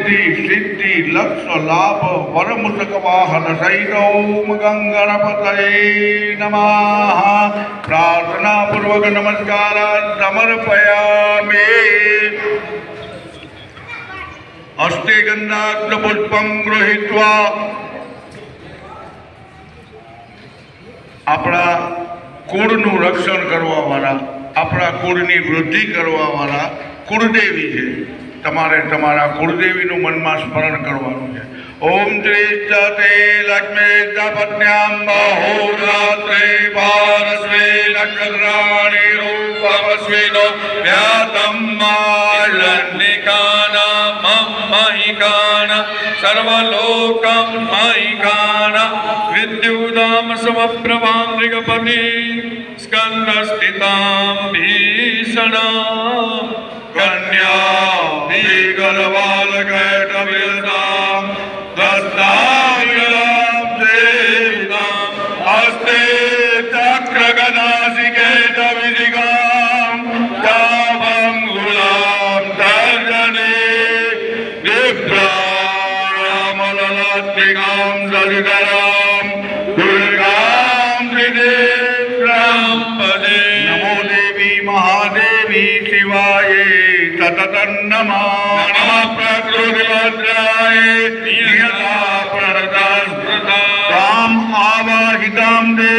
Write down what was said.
रिद्धि सिद्धि लक्ष्य लाभ वरमुसक वाहन सहित गंगणपतये नमः। प्रार्थना पूर्वक नमस्कार समर्पयामि। हस्ते गंधाग्न पुष्पं गृहीत्वा अपना कुळનું રક્ષણ કરવા વાળા, આપણા કુળની વૃદ્ધિ કરવા વાળા કુળદેવી છે। તમારે તમારા કુળદેવીનું મનમાં સ્મરણ કરવાનું છે। ઓમ ત્રિજતે લક્ષ્મે પત્ન્યામ બહોરાત્રે ભારસ્વે નક્ષત્રાણિ રૂપમસ્વિનો વ્યાતમ માલન્નિકાના મહિકાના સર્વલોકમ મહિકાના વિદ્યુદામ સમપ્રભામ મૃગપતિ સ્કંદસ્થિતામ ભીષણા कन्या गलवालकैटविलतां दस्ताविलां सेवितां हस्ते चक्रगदासिकेटविजिगां चापङ्गुलां तर्जने दिव्यामललात्मिकां सरितरां दुर्गां त्रिनेत्रां पदे। नमो देवी महादेवी शिवाय सततं नमः। नमः प्रकृतिभद्राय नियता प्रणता ताम् आवाहितां देवी